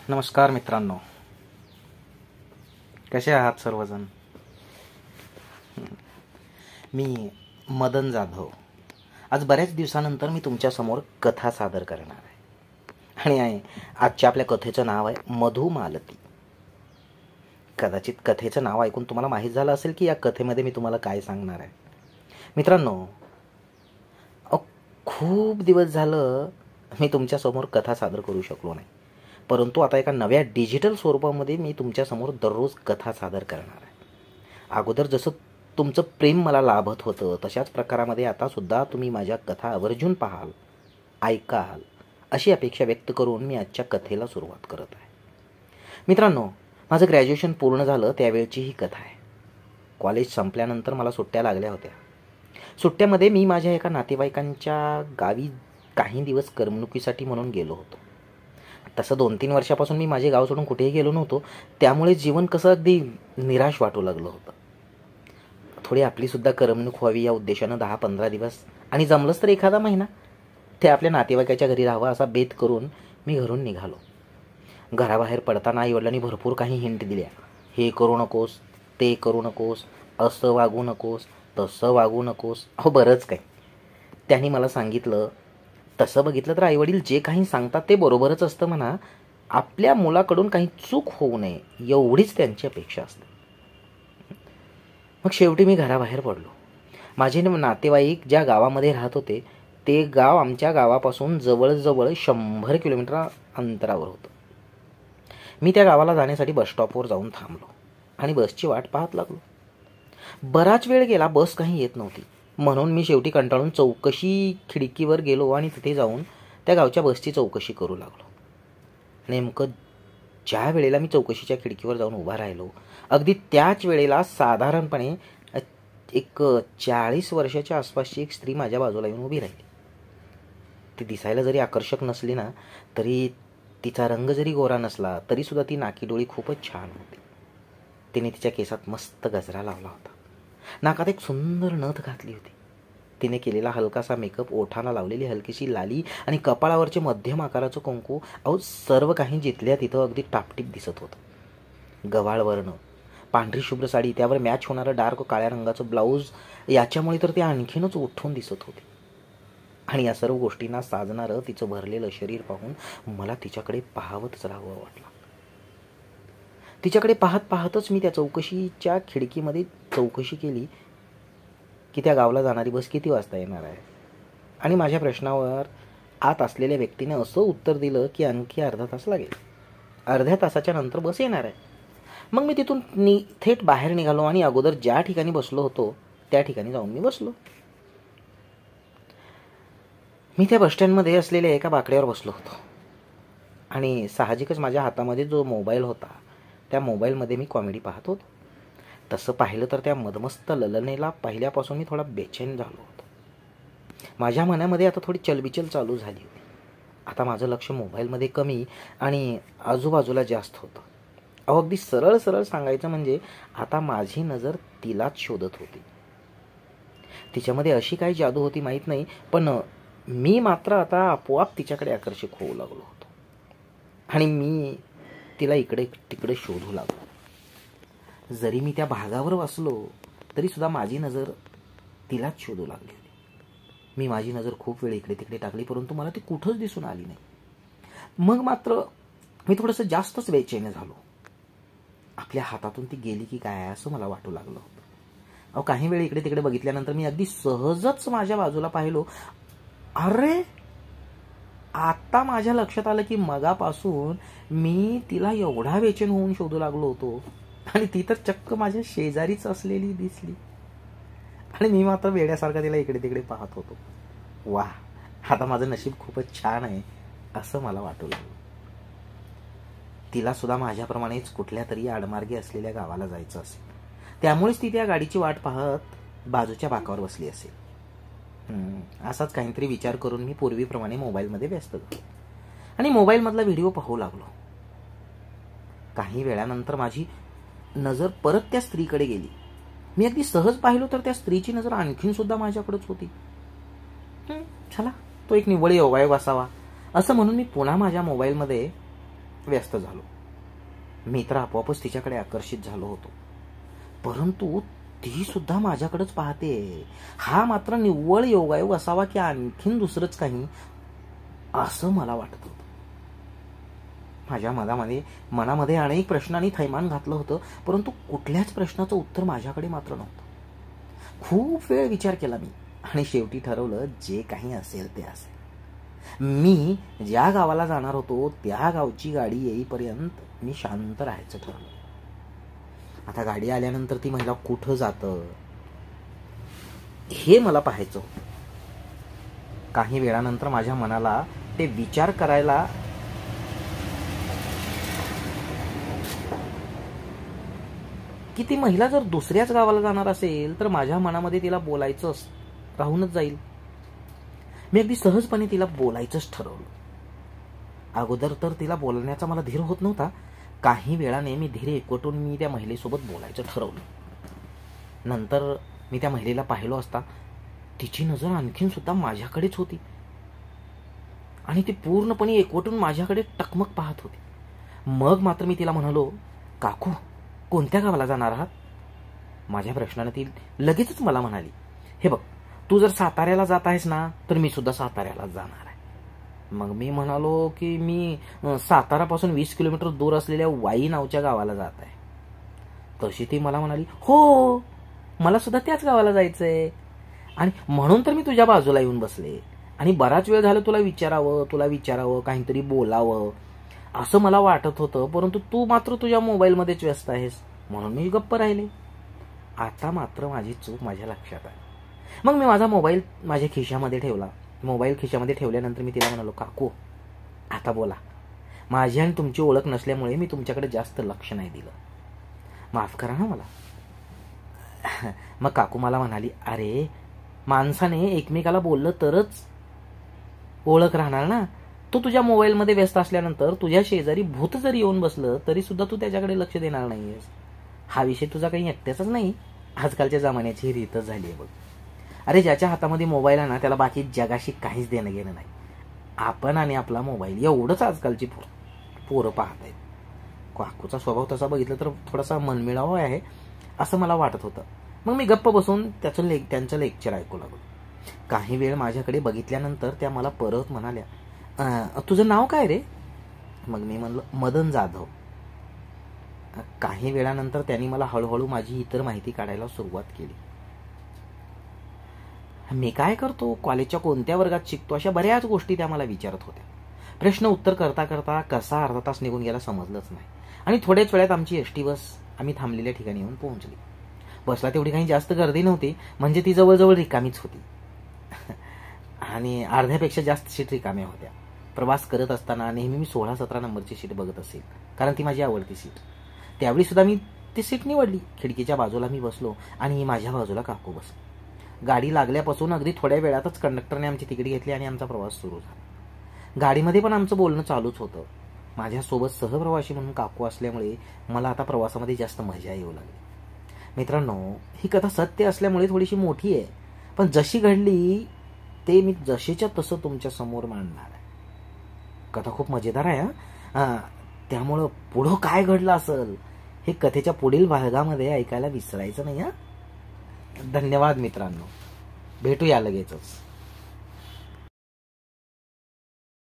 नमस्कार मित्रांनो, कसे आहात सर्वजण. मी मदन जाधव आज बऱ्याच दिवसानंतर मी तुमच्यासमोर कथा सादर करणार आहे आणि आजच्या आपल्या कथेचं नाव आहे मधुमालती. कदाचित कथेचं नाव ऐकून तुम्हाला माहीत झालं असेल की या कथेमध्ये मी तुम्हाला काय सांगणार आहे. मित्रांनो, खूप दिवस झालं मी तुमच्यासमोर कथा सादर करू शकलो नाही, परंतु आता एका नव्या डिजिटल स्वरूपामध्ये मी तुमच्यासमोर दररोज कथा सादर करणार आहे. अगोदर जसं तुमचं प्रेम मला लाभत होतं तशाच प्रकारामध्ये आता सुद्धा तुम्ही माझ्या कथा आवर्जून पाहाल, ऐकाल अशी अपेक्षा व्यक्त करून मी आजच्या कथेला सुरुवात करत आहे. मित्रांनो, माझं ग्रॅज्युएशन पूर्ण झालं त्यावेळची ही कथा आहे. कॉलेज संपल्यानंतर मला सुट्ट्या लागल्या होत्या. सुट्ट्यामध्ये मी माझ्या एका नातेवाईकांच्या गावी काही दिवस करमणुकीसाठी म्हणून गेलो होतो. तसं 2-3 वर्षापासून मी माझे गाव सोडून कुठेही गेलो नव्हतो, त्यामुळे जीवन कसं अगदी निराश वाटू लागलं होतं. थोडी आपलीसुद्धा करमणूक व्हावी या उद्देशानं 10-15 दिवस आणि जमलंच तर एखादा महिना ते आपल्या नातेवाईकाच्या घरी राहावं असा बेत करून मी घरून निघालो. घराबाहेर पडताना आईवडिलांनी भरपूर काही हिंट दिल्या. हे करू नकोस, ते करू नकोस, असं वागू नकोस, तसं वागू नकोस, बरंच काही. त्यांनी मला सांगितलं, तसं बघितलं तर आईवडील जे काही सांगतात ते बरोबरच असतं म्हणा. आपल्या मुलाकडून काही चूक होऊ नये एवढीच त्यांची अपेक्षा असते. मग शेवटी मी घराबाहेर पडलो. माझे नातेवाईक ज्या गावामध्ये राहत होते ते गाव आमच्या गावापासून जवळजवळ 100 किलोमीटर अंतरावर होतं. मी त्या गावाला जाण्यासाठी बसस्टॉपवर जाऊन थांबलो आणि बसची वाट पाहत लागलो. बराच वेळ गेला, बस काही येत नव्हती. म्हणून मी शेवटी कंटाळून चौकशी खिडकीवर गेलो आणि तिथे जाऊन त्या गावच्या बसची चौकशी करू लागलो. नेमकं ज्या वेळेला मी चौकशीच्या खिडकीवर जाऊन उभा राहिलो, अगदी त्याच वेळेला साधारणपणे एक 40 वर्षाच्या आसपासची एक स्त्री माझ्या बाजूला येऊन उभी राहिली. ती दिसायला जरी आकर्षक नसली ना, तरी तिचा रंग जरी गोरा नसला तरी सुद्धा ती नाकी डोळी खूपच छान होती. तिने तिच्या केसात मस्त गजरा लावला होता. नाकात एक सुंदर नथ घातली होती. तिने केलेला हलकासा मेकअप, ओठांना लावलेली हलकीशी लाली आणि कपाळावरचे मध्यम आकाराचं कुंकू, सर्व काही जिथल्या तिथं अगदी टापटीप दिसत होतं. गव्हाळ वर्ण, पांढरी शुभ्र साडी, त्यावर मॅच होणारं डार्क काळ्या रंगाचं ब्लाऊज, याच्यामुळे तर ती आणखीनच उठून दिसत होती. आणि या सर्व गोष्टींना साजणारं तिचं भरलेलं शरीर पाहून मला तिच्याकडे पाहतच राहावं वाटलं. तिच्याकडे पाहत पाहतच मी त्या चौकशीच्या खिडकीमध्ये चौकशी केली की त्या गावाला जाणारी बस किती वाजता येणार आहे. आणि माझ्या प्रश्नावर आत असलेल्या व्यक्तीने असं उत्तर दिलं की आणखी अर्धा तास लागेल, अर्ध्या तासाच्या नंतर बस येणार आहे. मग मी तिथून थेट बाहेर निघालो आणि अगोदर ज्या ठिकाणी बसलो होतो त्या ठिकाणी जाऊन मी बसलो. मी त्या बसस्टँडमध्ये असलेल्या एका बाकड्यावर बसलो होतो आणि साहजिकच माझ्या हातामध्ये जो मोबाईल होता त्या मोबाईलमध्ये मी कॉमेडी पाहत होतो. तसं पाहिलं तर त्या मदमस्त ललनेला पाहिल्यापासून मी थोडा बेचैन झालो होतो. माझ्या मनामध्ये आता थोडी चलबिचल चालू झाली होती. आता माझं लक्ष मोबाईलमध्ये कमी आणि आजूबाजूला जास्त होतं. अगदी सरळ सरळ सांगायचं म्हणजे आता माझी नजर तिलाच शोधत होती. तिच्यामध्ये अशी काही जादू होती माहीत नाही, पण मी मात्र आता आपोआप तिच्याकडे आकर्षित होऊ लागलो होतो आणि मी तिला इकडे तिकडे शोधू लागलो. जरी मी त्या भागावर बसलो तरी सुद्धा माझी नजर तिलाच शोधू लागली होती. मी माझी नजर खूप वेळ इकडे तिकडे टाकली, परंतु मला ती कुठंच दिसून आली नाही. मग मात्र मी थोडंसं जास्तच बेचैन झालो. आपल्या हातातून ती गेली की काय असं मला वाटू लागलं होतं. काही वेळ इकडे तिकडे बघितल्यानंतर मी अगदी सहजच माझ्या बाजूला पाहिलो. अरे, आता माझ्या लक्षात आलं की मगापासून मी तिला एवढा बेचैन होऊन शोधू लागलो होतो आणि ती तर चक्क माझ्या शेजारीच असलेली दिसली आणि मी मात्र वेड्यासारखा तिला इकडे तिकडे पाहत होतो. वाह, आता माझं नशीब खूपच छान आहे असं मला वाटू लागलं. तिला सुद्धा माझ्याप्रमाणेच कुठल्या तरी आडमार्गे असलेल्या गावाला जायचं असेल, त्यामुळेच ती त्या गाडीची वाट पाहत बाजूच्या बाकावर बसली असेल. असाच काहीतरी विचार करून मी पूर्वीप्रमाणे मोबाईलमध्ये व्यस्त झालो आणि मोबाईलमधला व्हिडिओ पाहू लागलो. काही वेळानंतर माझी नजर परत त्या स्त्रीकडे गेली. मी अगदी सहज पाहिलो तर त्या स्त्रीची नजर आणखीन सुद्धा माझ्याकडेच होती. चला, तो एक निव्वळ योगायोग असावा असं म्हणून मी पुन्हा माझ्या मोबाईलमध्ये व्यस्त झालो. मी तर आपोआपच तिच्याकडे आकर्षित झालो होतो. परंतु ती सुद्धा माझ्याकडेच पाहते. हा मात्र निव्वळ योगायोग असावा की आणखीन दुसरंच काही, असं मला वाटत होतं. माझ्या मनामध्ये अनेक प्रश्नांनी थैमान घातलं होतं, परंतु कुठल्याच प्रश्नाचं उत्तर माझ्याकडे मात्र नव्हतं. खूप वेळ विचार केला मी आणि शेवटी ठरवलं जे काही असेल ते असेल. मी ज्या गावाला जाणार होतो त्या गावची गाडी येईपर्यंत मी शांत राहायचं ठरवलं. आता गाडी आल्यानंतर ती महिला कुठं जातं हे मला पाहायचं. काही वेळानंतर माझ्या मनाला ते विचार करायला की ती महिला जर दुसऱ्याच गावाला जाणार असेल तर माझ्या मनामध्ये तिला बोलायचं राहूनच जाईल. मी अगदी सहजपणे तिला बोलायचंच ठरवलं. अगोदर तर तिला बोलण्याचा मला धीर होत नव्हता. काही वेळाने मी धीर एकवटून मी त्या महिलेसोबत बोलायचं ठरवलं. नंतर मी त्या महिलेला पाहिलो असता तिची नजर आणखीन सुद्धा माझ्याकडेच होती आणि ती पूर्णपणे एकवटून माझ्याकडे टकमक पाहत होती. मग मात्र मी तिला म्हणालो, काकू कोणत्या गावाला जाणार आहात? माझ्या प्रश्नाने ती लगेचच मला म्हणाली, हे बघ तू जर साताऱ्याला जात आहेस ना तर मी सुद्धा साताऱ्यालाच जाणार आहे. मग मी म्हणालो की मी सातारापासून 20 किलोमीटर दूर असलेल्या वाई नावच्या गावाला जात आहे. तशी ती मला म्हणाली, हो मला सुद्धा त्याच गावाला जायचंय आणि म्हणून तर मी तुझ्या बाजूला येऊन बसले आणि बराच वेळ झाला तुला विचारावं काहीतरी बोलावं असं मला वाटत होतं, परंतु तू मात्र तुझ्या मोबाईलमध्येच व्यस्त आहेस म्हणून मी गप्प राहिले. आता मात्र माझी चूक माझ्या लक्षात आली. मग मी माझा मोबाईल माझ्या खिशामध्ये ठेवला. मोबाईल खिशामध्ये ठेवल्यानंतर मी तिला म्हणालो, काकू आता बोला. माझी आणि तुमची ओळख नसल्यामुळे मी तुमच्याकडे जास्त लक्ष नाही दिलं, माफ करा ना मला. मग काकू मला म्हणाली, अरे माणसाने एकमेकाला बोललं तरच ओळख राहणार ना. तू तुझ्या मोबाईलमध्ये व्यस्त असल्यानंतर तुझ्या शेजारी भूत जरी येऊन बसलं तरी सुद्धा तू त्याच्याकडे लक्ष देणार नाहीयेस. हा विषय तुझा काही एकट्याचाच नाही, आजकालच्या जमान्याची रीतच झाली आहे बघ. अरे ज्याच्या हातामध्ये मोबाईल आहे ना त्याला बाकी जगाशी काहीच देणं घेणं नाही. आपण आणि आपला मोबाईल एवढंच आजकालची पोरं पाहत आहेत. काकूचा स्वभाव तसा बघितलं तर थोडासा मनमिळावा आहे असं मला वाटत होतं. मग मी गप्प बसून त्यांचं लेक्चर ऐकू लागलो. काही वेळ माझ्याकडे बघितल्यानंतर त्या मला परत म्हणाल्या, तुझं नाव काय रे? मग मी म्हणलं, मदन जाधव. काही वेळानंतर त्यांनी मला हळूहळू माझी इतर माहिती काढायला सुरुवात केली. मी काय करतो, कॉलेजच्या कोणत्या वर्गात शिकतो, अशा बऱ्याच गोष्टी त्या मला विचारत होत्या. प्रश्न उत्तर करता करता कसा अर्धा तास निघून गेला समजलंच नाही आणि थोड्याच वेळात आमची एसटी बस आम्ही थांबलेल्या ठिकाणी येऊन पोहोचली. बसला तेवढी काही जास्त गर्दी नव्हती, म्हणजे ती जवळजवळ रिकामीच होती आणि अर्ध्यापेक्षा जास्त सीट रिकाम्या होत्या. प्रवास करत असताना नेहमी मी 16-17 नंबरची सीट बघत असेल, कारण ती माझी आवडती सीट. त्यावेळी सुद्धा मी ती सीट निवडली. खिडकीच्या बाजूला मी बसलो आणि माझ्या बाजूला काकू बसली. गाडी लागल्यापासून अगदी थोड्या वेळातच कंडक्टरने आमची तिकीट घेतली आणि आमचा प्रवास सुरू झाला. गाडीमध्ये पण आमचं बोलणं चालूच होतं. माझ्यासोबत सहप्रवासी म्हणून काकू असल्यामुळे मला आता प्रवासामध्ये जास्त मजा येऊ लागली. मित्रांनो, ही कथा सत्य असल्यामुळे थोडीशी मोठी आहे, पण जशी घडली ते मी जशीच्या तसं तुमच्या समोर मांडणार आहे. कथा खूप मजेदार आहे त्यामुळं पुढं काय घडलं असेल हे कथेच्या पुढील भागामध्ये ऐकायला विसरायचं नाही. धन्यवाद मित्रांनो, भेटूया लगेचच.